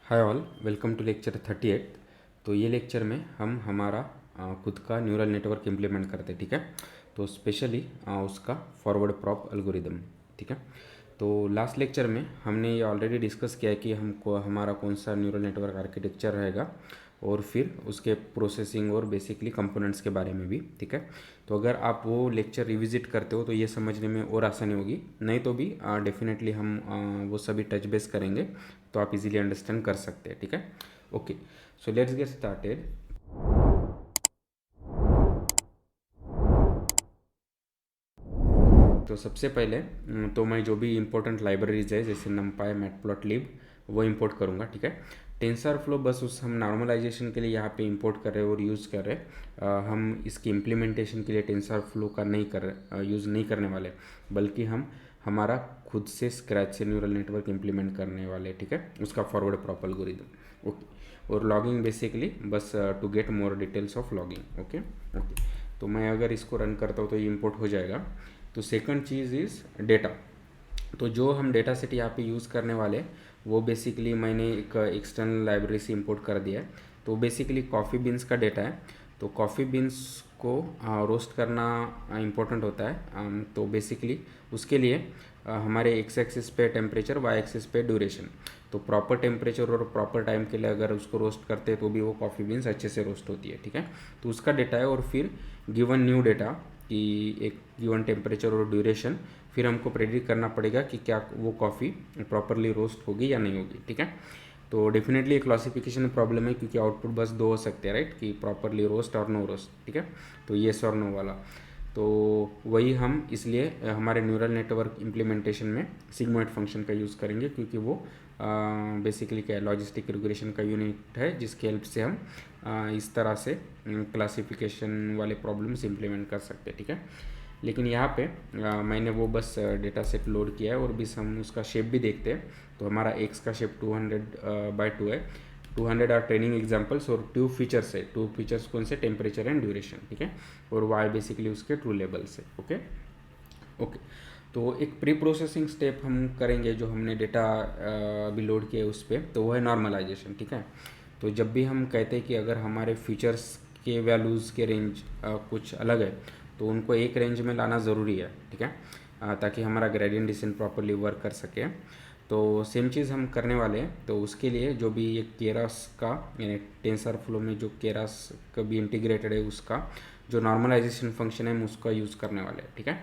Hi all, welcome to lecture 38। तो ये lecture में हम हमारा खुद का न्यूरल नेटवर्क इम्प्लीमेंट करते हैं। ठीक है, तो स्पेशली उसका फॉरवर्ड प्रॉप एल्गोरिदम। ठीक है, तो लास्ट लेक्चर में हमने ये ऑलरेडी डिस्कस किया है कि हमको हमारा कौन सा न्यूरल नेटवर्क आर्किटेक्चर रहेगा और फिर उसके प्रोसेसिंग और बेसिकली कंपोनेंट्स के बारे में भी। ठीक है, तो अगर आप वो लेक्चर रिविजिट करते हो तो ये समझने में और आसानी होगी, नहीं तो भी डेफिनेटली हम वो सभी टच बेस करेंगे तो आप इजीली अंडरस्टैंड कर सकते हैं। ठीक है, okay, so let's get started. तो सबसे पहले तो मैं जो भी इंपॉर्टेंट लाइब्रेरीज है जैसे numpy, मैटप्लॉटलिब वो इंपोर्ट करूँगा। ठीक है, टेंसर फ्लो बस उस हम नॉर्मलाइजेशन के लिए यहाँ पे इंपोर्ट कर रहे हैं और यूज़ कर रहे हैं। हम इसकी इम्प्लीमेंटेशन के लिए टेंसर फ्लो का नहीं यूज़ नहीं करने वाले, बल्कि हम हमारा खुद से स्क्रैच से न्यूरल नेटवर्क इम्प्लीमेंट करने वाले। ठीक है, उसका फॉरवर्ड प्रॉप एल्गोरिदम। ओके, और लॉगिंग बेसिकली बस to get more details of logging. Okay okay, तो मैं अगर इसको रन करता हूँ तो ये इंपोर्ट हो जाएगा। तो सेकंड चीज़ इज़ डेटा। तो जो हम डेटा सेट यहाँ पे यूज़ करने वाले वो बेसिकली मैंने एक एक्सटर्नल लाइब्रेरी से इंपोर्ट कर दिया है। तो बेसिकली कॉफ़ी बीन्स का डेटा है। तो कॉफ़ी बीन्स को रोस्ट करना इम्पोर्टेंट होता है। तो बेसिकली उसके लिए हमारे एक्स एक्सिस पे टेम्परेचर, वाई एक्सिस पे ड्यूरेशन। तो प्रॉपर टेम्परेचर और प्रॉपर टाइम के लिए अगर उसको रोस्ट करते हैं तो भी वो कॉफ़ी बीन्स अच्छे से रोस्ट होती है। ठीक है, तो उसका डेटा है और फिर गिवन न्यू डेटा कि एक गिवन टेम्परेचर और ड्यूरेशन, फिर हमको प्रेडिक्ट करना पड़ेगा कि क्या वो कॉफ़ी प्रॉपरली रोस्ट होगी या नहीं होगी। ठीक है, तो डेफिनेटली एक क्लासिफिकेशन प्रॉब्लम है क्योंकि आउटपुट बस दो हो सकते हैं, राइट, कि प्रॉपरली रोस्ट और नो रोस्ट। ठीक है, तो येस और नो वाला। तो वही हम इसलिए हमारे न्यूरल नेटवर्क इम्प्लीमेंटेशन में सिग्मोइड फंक्शन का यूज़ करेंगे, क्योंकि वो बेसिकली क्या है, लॉजिस्टिक रिग्रेशन का यूनिट है जिसकी हेल्प से हम इस तरह से क्लासिफिकेशन वाले प्रॉब्लम्स इम्प्लीमेंट कर सकते हैं। ठीक है, लेकिन यहाँ पे मैंने वो बस डेटा सेट लोड किया है और भी हम उसका शेप भी देखते हैं। तो हमारा एक्स का शेप 200/2 है। 200 आर ट्रेनिंग एग्जाम्पल्स और 2 फीचर्स है। 2 फीचर्स कौन से, टेम्परेचर एंड ड्यूरेशन। ठीक है, और वाई बेसिकली उसके ट्रू लेवल्स है। ओके ओके, तो एक प्री प्रोसेसिंग स्टेप हम करेंगे जो हमने डेटा अभी लोड किया है उस पर, तो वो है नॉर्मलाइजेशन। ठीक है, तो जब भी हम कहते हैं कि अगर हमारे फीचर्स के वैल्यूज़ के रेंज कुछ अलग है तो उनको एक रेंज में लाना ज़रूरी है। ठीक है, ताकि हमारा ग्रेडियंट डिसेंट प्रॉपरली वर्क कर सके। तो सेम चीज़ हम करने वाले हैं। तो उसके लिए जो भी ये केरास का, यानी टेंसर फ्लो में जो केरास का भी इंटीग्रेटेड है, उसका जो नॉर्मलाइजेशन फंक्शन है हम उसका यूज़ करने वाले हैं। ठीक है,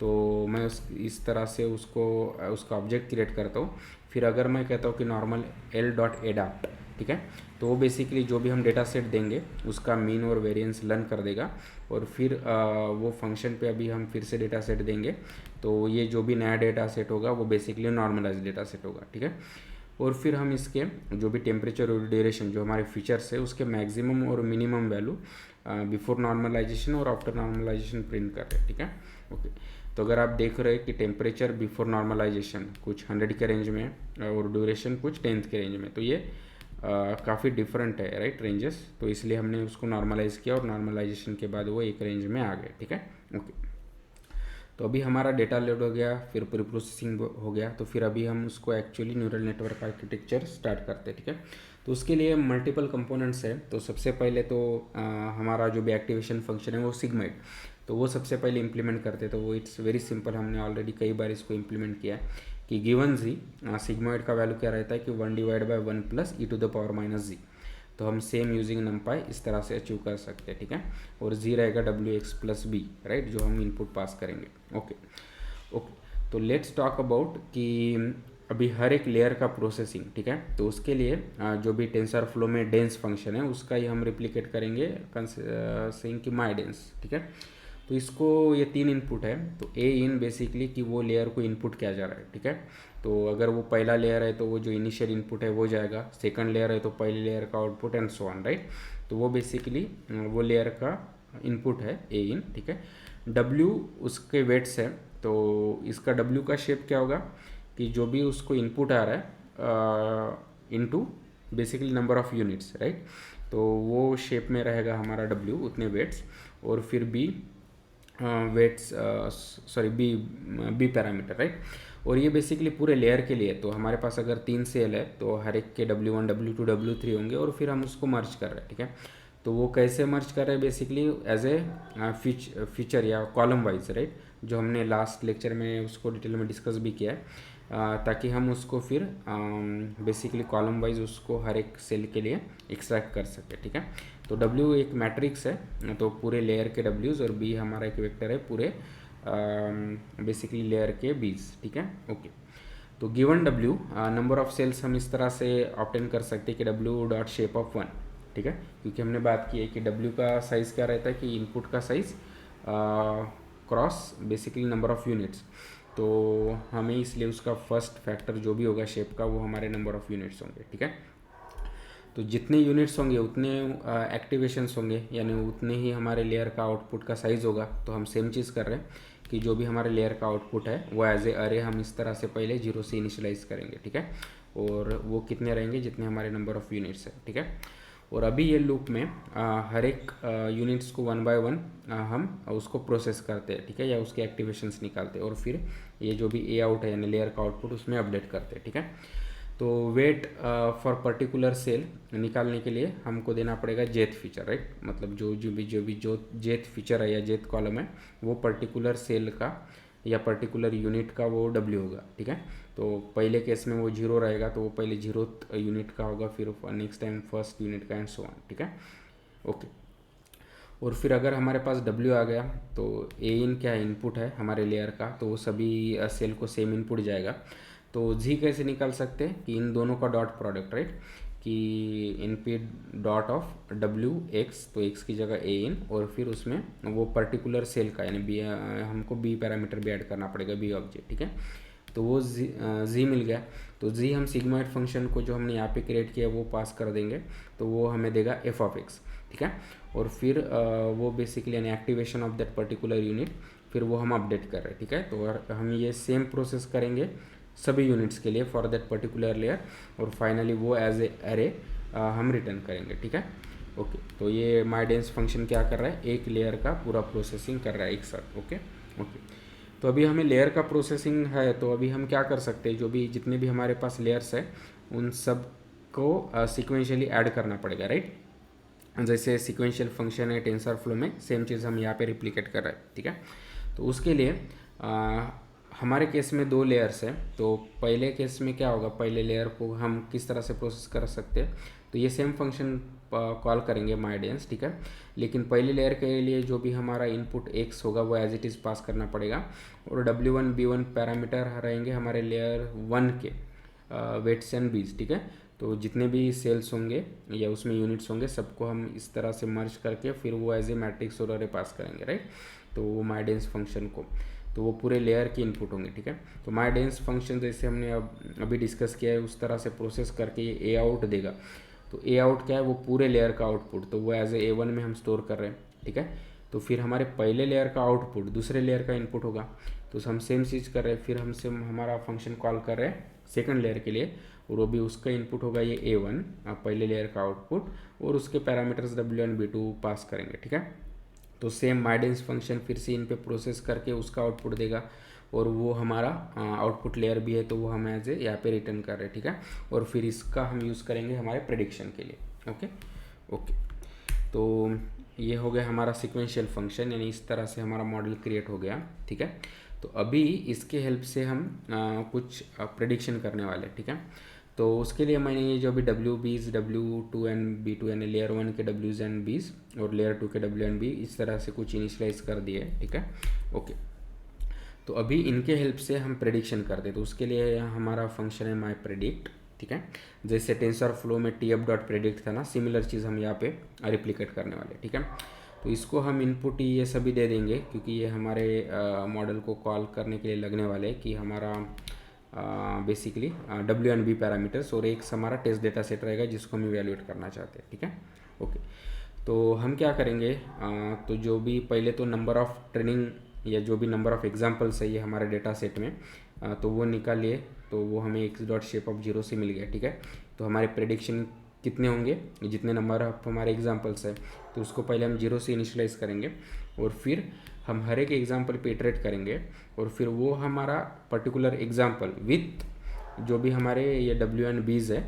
तो मैं इस तरह से उसका ऑब्जेक्ट क्रिएट करता हूँ। फिर अगर मैं कहता हूँ कि नॉर्मल l.adapt, ठीक है, तो वो बेसिकली जो भी हम डेटा सेट देंगे उसका मीन और वेरिएंस लर्न कर देगा और फिर वो फंक्शन पे अभी हम फिर से डेटा सेट देंगे। तो ये जो भी नया डेटा सेट होगा वो बेसिकली नॉर्मलाइज डेटा सेट होगा। ठीक है, और फिर हम इसके जो भी टेम्परेचर और ड्यूरेशन जो हमारे फीचर्स है उसके मैक्सिमम और मिनिमम वैल्यू बिफोर नॉर्मलाइजेशन और आफ्टर नॉर्मलाइजेशन प्रिंट कर रहे हैं। ठीक है, ओके, तो अगर आप देख रहे हैं कि टेम्परेचर बिफोर नॉर्मलाइजेशन कुछ 100 के रेंज में है और ड्यूरेशन कुछ 10 के रेंज में, तो ये काफ़ी डिफरेंट है, राइट, रेंजेस। तो इसलिए हमने उसको नॉर्मलाइज किया और नॉर्मलाइजेशन के बाद वो एक रेंज में आ गए। ठीक है, ओके, तो अभी हमारा डेटा लोड हो गया, फिर प्री प्रोसेसिंग हो गया, तो फिर अभी हम उसको actually neural network architecture start करते हैं। ठीक है, तो उसके लिए मल्टीपल कंपोनेंट्स है। तो सबसे पहले तो हमारा जो भी एक्टिवेशन फंक्शन है वो सिग्मोइड, तो वो सबसे पहले इम्प्लीमेंट करते। तो वो इट्स वेरी सिंपल, हमने ऑलरेडी कई बार इसको इम्प्लीमेंट किया है कि गिवन जी सिग्मोइड का वैल्यू क्या रहता है कि 1/1 + e⁻⁻g। तो हम सेम यूजिंग नम्पाई इस तरह से अचीव कर सकते हैं। ठीक है, और जी रहेगा wx+b, राइट, जो हम इनपुट पास करेंगे। ओके ओके, तो लेट्स टॉक अबाउट कि अभी हर एक लेयर का प्रोसेसिंग। ठीक है, तो उसके लिए जो भी टेंसर फ्लो में डेंस फंक्शन है उसका ही हम रिप्लिकेट करेंगे सेइंग कि माई डेंस। ठीक है, तो इसको ये 3 इनपुट है। तो ए इन बेसिकली कि वो लेयर को इनपुट किया जा रहा है। ठीक है, तो अगर वो पहला लेयर है तो वो जो इनिशियल इनपुट है वो जाएगा, सेकंड लेयर है तो पहले लेयर का output and so on, right. तो वो बेसिकली वो लेयर का इनपुट है ए इन। ठीक है, डब्ल्यू उसके वेट्स है। तो इसका डब्ल्यू का शेप क्या होगा कि जो भी उसको इनपुट आ रहा है into basically number of units, right. तो वो शेप में रहेगा हमारा डब्ल्यू, उतने वेट्स, और फिर b weights, sorry b parameter, right. और ये बेसिकली पूरे लेयर के लिए, तो हमारे पास अगर 3 सेल है तो हर एक के W1 W2 W3 होंगे और फिर हम उसको मर्ज कर रहे हैं, ठीक है। तो वो कैसे मर्ज कर रहे हैं, बेसिकली एज ए फीचर या कॉलम वाइज, राइट, जो हमने लास्ट लेक्चर में उसको डिटेल में डिस्कस भी किया है, ताकि हम उसको फिर बेसिकली कॉलम वाइज उसको हर एक सेल के लिए एक्सट्रैक्ट कर सके, ठीक है। तो W एक मैट्रिक्स है, तो पूरे लेयर के W's, और B हमारा एक वेक्टर है पूरे बेसिकली लेयर के B's, ठीक है। ओके, तो given W number of cells हम इस तरह से ऑब्टेन कर सकते हैं कि W डॉट शेप ऑफ 1, ठीक है, क्योंकि हमने बात की है कि W का साइज़ क्या रहता है कि इनपुट का size cross basically number of units, तो हमें इसलिए उसका फर्स्ट फैक्टर जो भी होगा शेप का वो हमारे नंबर ऑफ यूनिट्स होंगे, ठीक है। तो जितने यूनिट्स होंगे उतने एक्टिवेशंस होंगे, यानी उतने ही हमारे लेयर का आउटपुट का साइज़ होगा। तो हम सेम चीज़ कर रहे हैं कि जो भी हमारे लेयर का आउटपुट है वो एज ए अरे हम इस तरह से पहले 0 से इनिशियलाइज करेंगे, ठीक है, और वो कितने रहेंगे, जितने हमारे नंबर ऑफ़ यूनिट्स है, ठीक है। और अभी ये लूप में हर एक यूनिट्स को 1 बाय 1 हम उसको प्रोसेस करते हैं, ठीक है, या उसके एक्टिवेशंस निकालते हैं, और फिर ये जो भी ए आउट है यानी लेयर का आउटपुट उसमें अपडेट करते हैं, ठीक है। तो वेट फॉर पर्टिकुलर सेल निकालने के लिए हमको देना पड़ेगा जेथ फीचर, राइट, मतलब जो जेथ फीचर है या जेथ कॉलम है वो पर्टिकुलर सेल का या पर्टिकुलर यूनिट का वो W होगा, ठीक है। तो पहले केस में वो 0 रहेगा, तो वो पहले 0th यूनिट का होगा, फिर नेक्स्ट टाइम फर्स्ट यूनिट का, एंड सो ऑन, ठीक है। ओके, और फिर अगर हमारे पास W आ गया तो ए इन क्या इनपुट है हमारे लेयर का, तो वो सभी सेल को सेम इनपुट जाएगा। तो जी कैसे निकाल सकते हैं कि इन दोनों का डॉट प्रोडक्ट, राइट, कि इनपी डॉट ऑफ W X, तो X की जगह ए इन, और फिर उसमें वो पर्टिकुलर सेल का यानी बी, हमको बी पैरामीटर भी ऐड करना पड़ेगा, बी ऑब्जेक्ट, ठीक है। तो वो जी मिल गया, तो जी हम सिग्मोइड फंक्शन को जो हमने यहाँ पे क्रिएट किया वो पास कर देंगे, तो वो हमें देगा एफ ऑफ एक्स, ठीक है। और फिर वो बेसिकली यानी activation of that particular unit, फिर वो हम अपडेट कर रहे हैं, ठीक है। तो हम ये सेम प्रोसेस करेंगे सभी यूनिट्स के लिए फॉर दैट पर्टिकुलर लेयर, और फाइनली वो एज ए अरे हम रिटर्न करेंगे, ठीक है। ओके, तो ये माइडेंस फंक्शन क्या कर रहा है, एक लेयर का पूरा प्रोसेसिंग कर रहा है एक साथ, ओके ओके। तो अभी हमें लेयर का प्रोसेसिंग है, तो अभी हम क्या कर सकते हैं, जो भी जितने भी हमारे पास लेयर्स है उन सब को सिक्वेंशियली ऐड करना पड़ेगा, राइट। जैसे सिक्वेंशियल फंक्शन है टेंसर फ्लो में, सेम चीज़ हम यहाँ पे रिप्लिकेट कर रहे हैं, ठीक है। तो उसके लिए हमारे केस में 2 लेयर्स हैं, तो पहले केस में क्या होगा, पहले लेयर को हम किस तरह से प्रोसेस कर सकते हैं, तो ये सेम फंक्शन कॉल करेंगे माइडेंस, ठीक है। लेकिन पहले लेयर के लिए जो भी हमारा इनपुट x होगा वो एज इट इज़ पास करना पड़ेगा, और W1 B1 पैरामीटर रहेंगे हमारे लेयर 1 के वेट्स एंड बीज, ठीक है। तो जितने भी सेल्स होंगे या उसमें यूनिट्स होंगे सबको हम इस तरह से मर्ज करके फिर वो एज ए मैट्रिक्स और अरे पास करेंगे, राइट। तो वो माइडेंस फंक्शन को, तो वो पूरे लेयर के इनपुट होंगे, ठीक है। तो माइडेंस फंक्शन जैसे हमने अभी डिस्कस किया है उस तरह से प्रोसेस करके ये ए आउट देगा। तो ए आउट क्या है, वो पूरे लेयर का आउटपुट, तो वो एज ए A1 में हम स्टोर कर रहे हैं, ठीक है। तो फिर हमारे पहले लेयर का आउटपुट दूसरे लेयर का इनपुट होगा, तो हम सेम चीज़ कर रहे हैं, फिर हमसे हमारा फंक्शन कॉल कर रहे हैं सेकंड लेयर के लिए, और वो भी उसका इनपुट होगा ये A1 पहले लेयर का आउटपुट, और उसके पैरामीटर्स W1 B2 पास करेंगे, ठीक है। तो सेम माइडेंस फंक्शन फिर से इन पे प्रोसेस करके उसका आउटपुट देगा, और वो हमारा आउटपुट लेयर भी है तो वो हम एज ए यहाँ पे रिटर्न कर रहे हैं, ठीक है। और फिर इसका हम यूज़ करेंगे हमारे प्रेडिक्शन के लिए, ओके ओके। तो ये हो गया हमारा सिक्वेंशियल फंक्शन, यानी इस तरह से हमारा मॉडल क्रिएट हो गया, ठीक है। तो अभी इसके हेल्प से हम कुछ प्रेडिक्शन करने वाले, ठीक है। तो उसके लिए मैंने ये जो भी WBs W2 एंड B2 यानी लेयर 1 के Ws एंड Bs और लेयर 2 के W एंड B इस तरह से कुछ इनिशियलाइज कर दिए, ठीक है ओके। तो अभी इनके हेल्प से हम प्रेडिक्शन करते, तो उसके लिए हमारा फंक्शन है माई प्रेडिक्ट, ठीक है। जैसे टेंसर फ्लो में TF.predict था ना, सिमिलर चीज़ हम यहाँ पे रिप्लिकेट करने वाले, ठीक है। तो इसको हम इनपुट ये सभी दे देंगे, क्योंकि ये हमारे मॉडल को कॉल करने के लिए लगने वाले कि हमारा basically W and B parameters, और एक हमारा टेस्ट डेटा सेट रहेगा जिसको हम इवेल्युएट करना चाहते हैं, ठीक है ओके। तो हम क्या करेंगे, तो जो भी पहले तो नंबर ऑफ़ ट्रेनिंग या जो भी नंबर ऑफ़ एग्जाम्पल्स है ये हमारे डेटा सेट में, तो वो निकालिए, तो वो हमें x डॉट शेप ऑफ 0 से मिल गया, ठीक है। तो हमारे प्रेडिक्शन कितने होंगे, जितने नंबर ऑफ हमारे एग्जाम्पल्स है, तो उसको पहले हम 0 से इनिशलाइज करेंगे और फिर हम हर एक एग्जाम्पल पे इटरेट करेंगे और फिर वो हमारा पर्टिकुलर एग्जाम्पल विथ जो भी हमारे ये डब्ल्यू एंड बीज है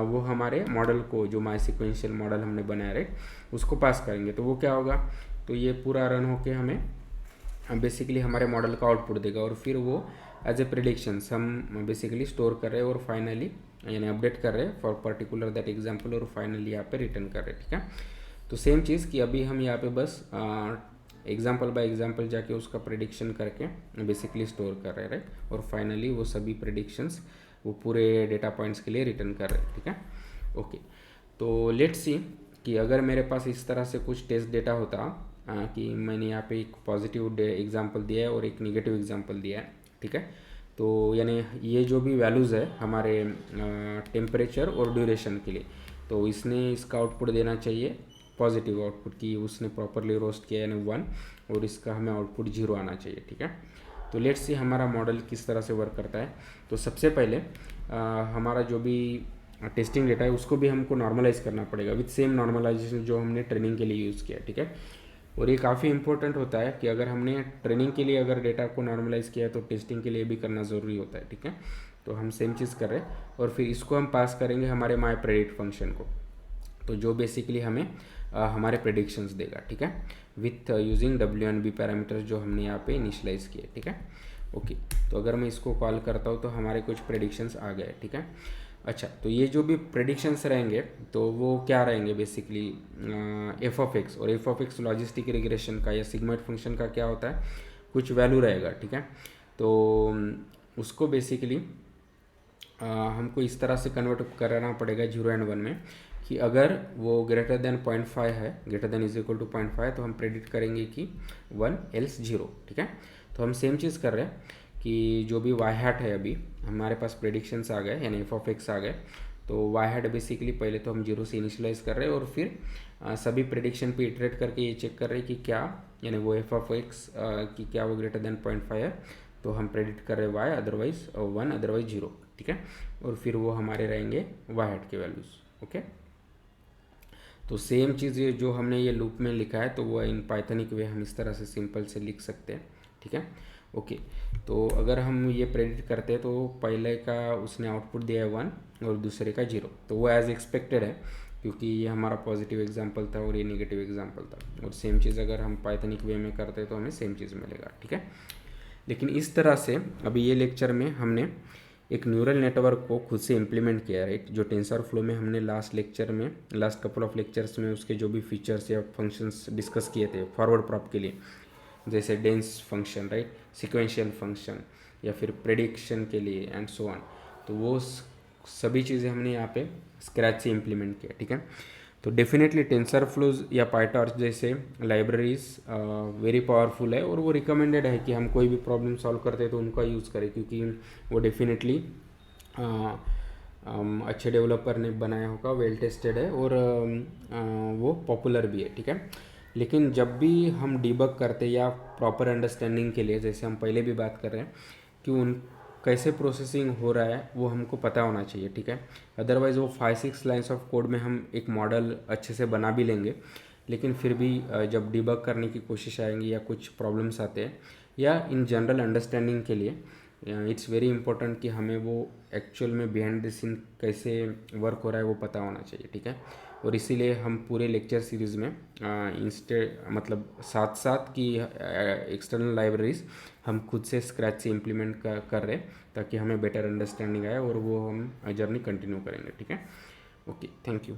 वो हमारे मॉडल को, जो माई सिक्वेंशियल मॉडल हमने बनाया राइट, उसको पास करेंगे। तो वो क्या होगा, तो ये पूरा रन होके हमें बेसिकली हमारे मॉडल का आउटपुट देगा और फिर वो एज ए प्रिडिक्शंस हम बेसिकली स्टोर कर रहे हैं और फाइनली यानी अपडेट कर रहे हैं फॉर पर्टिकुलर दैट एग्जाम्पल और फाइनली यहाँ पे रिटर्न कर रहे हैं, ठीक है। तो सेम चीज़ कि अभी हम यहाँ पे बस एग्जाम्पल बाय एग्जाम्पल जाके उसका प्रिडिक्शन करके बेसिकली स्टोर कर रहे हैं राइट, और फाइनली वो सभी प्रिडिक्शंस वो पूरे डेटा पॉइंट्स के लिए रिटर्न कर रहे हैं, ठीक है। ओके, तो लेट्स सी कि अगर मेरे पास इस तरह से कुछ टेस्ट डेटा होता कि मैंने यहाँ पे एक पॉजिटिव एग्जाम्पल दिया है और एक निगेटिव एग्जाम्पल दिया है, ठीक है। तो यानी ये जो भी वैल्यूज़ है हमारे टेम्परेचर और ड्यूरेशन के लिए, तो इसने इसका आउटपुट देना चाहिए पॉजिटिव आउटपुट की उसने प्रॉपरली रोस्ट किया यानी 1 और इसका हमें आउटपुट 0 आना चाहिए, ठीक है। तो लेट्स सी हमारा मॉडल किस तरह से वर्क करता है। तो सबसे पहले हमारा जो भी टेस्टिंग डेटा है उसको भी हमको नॉर्मलाइज करना पड़ेगा विथ सेम नॉर्मलाइजेशन जो हमने ट्रेनिंग के लिए यूज़ किया, ठीक है। और ये काफ़ी इंपॉर्टेंट होता है कि अगर हमने ट्रेनिंग के लिए अगर डेटा को नॉर्मलाइज किया है तो टेस्टिंग के लिए भी करना ज़रूरी होता है, ठीक है। तो हम सेम चीज़ कर रहे हैं और फिर इसको हम पास करेंगे हमारे माई प्रेडिक्ट फंक्शन को, तो जो बेसिकली हमें हमारे प्रेडिक्शंस देगा, ठीक है, with using W and b parameters जो हमने यहाँ पे इनिशलाइज किए, ठीक है। ओके, तो अगर मैं इसको कॉल करता हूँ तो हमारे कुछ प्रेडिक्शंस आ गए, ठीक है। अच्छा, तो ये जो भी प्रेडिक्शंस रहेंगे तो वो क्या रहेंगे बेसिकली एफ ऑफ एक्स, और F of x logistic regression का या सिग्मोइड फंक्शन का क्या होता है, कुछ वैल्यू रहेगा, ठीक है। तो उसको बेसिकली हमको इस तरह से कन्वर्ट कराना पड़ेगा 0 एंड 1 में कि अगर वो ग्रेटर देन 0.5 है, greater than is equal to 0.5, तो हम प्रेडिक्ट करेंगे कि 1 एल्स 0, ठीक है। तो हम सेम चीज़ कर रहे हैं कि जो भी वाई हैट है अभी हमारे पास प्रेडिक्शंस आ गए यानी एफ ऑफ एक्स आ गए, तो वाई हैट बेसिकली पहले तो हम 0 से इनिशियलाइज कर रहे हैं और फिर सभी प्रेडिक्शन पे इटरेट करके ये चेक कर रहे हैं कि क्या यानी वो एफ ऑफ एक्स की क्या वो ग्रेटर देन 0.5 है, तो हम प्रेडिक्ट कर रहे हैं वाई अदरवाइज 1 अदरवाइज 0, ठीक है। और फिर वो हमारे रहेंगे वाई हैट के वैल्यूज़, ओके। तो सेम चीज़ ये जो हमने ये लूप में लिखा है तो वो इन पाइथनिक वे हम इस तरह से सिंपल से लिख सकते हैं, ठीक है। ओके, तो अगर हम ये प्रेडिक्ट करते हैं तो पहले का उसने आउटपुट दिया है 1 और दूसरे का 0, तो वो एज एक्सपेक्टेड है क्योंकि ये हमारा पॉजिटिव एग्जाम्पल था और ये नेगेटिव एग्जाम्पल था। और सेम चीज़ अगर हम पाइथनिक वे में करते हैं तो हमें सेम चीज़ मिलेगा, ठीक है। लेकिन इस तरह से अभी ये लेक्चर में हमने एक न्यूरल नेटवर्क को खुद से इम्प्लीमेंट किया, राइट, जो टेंसर फ्लो में हमने लास्ट कपल ऑफ लेक्चर्स में उसके जो भी फीचर्स या फंक्शंस डिस्कस किए थे फॉरवर्ड प्रॉप के लिए, जैसे dense function, right, sequential function या फिर प्रेडिक्शन के लिए एंड सो ऑन, तो वो सभी चीज़ें हमने यहाँ पे स्क्रैच से इम्प्लीमेंट किया, ठीक है। तो डेफिनेटली टेंसर फ्लोज या पाइटॉर्च जैसे लाइब्रेरीज वेरी पावरफुल है और वो रिकमेंडेड है कि हम कोई भी प्रॉब्लम सॉल्व करते हैं तो उनका यूज़ करें क्योंकि वो डेफिनेटली अच्छे डेवलपर ने बनाया होगा, वेल टेस्टेड है और वो पॉपुलर भी है, ठीक है। लेकिन जब भी हम डीबग करते या प्रॉपर अंडरस्टैंडिंग के लिए, जैसे हम पहले भी बात कर रहे हैं कि उन कैसे प्रोसेसिंग हो रहा है वो हमको पता होना चाहिए, ठीक है। अदरवाइज़ वो 5-6 लाइन्स ऑफ कोड में हम एक मॉडल अच्छे से बना भी लेंगे, लेकिन फिर भी जब डिबग करने की कोशिश आएंगी या कुछ प्रॉब्लम्स आते हैं या इन जनरल अंडरस्टैंडिंग के लिए इट्स वेरी इंपॉर्टेंट कि हमें वो एक्चुअल में बिहाइंड द सीन कैसे वर्क हो रहा है वो पता होना चाहिए, ठीक है। और इसीलिए हम पूरे लेक्चर सीरीज़ में मतलब साथ साथ की एक्सटर्नल लाइब्रेरीज हम खुद से स्क्रैच से इम्प्लीमेंट कर रहे ताकि हमें बेटर अंडरस्टैंडिंग आए और वो हम जर्नी कंटिन्यू करेंगे, ठीक है। Okay, thank you.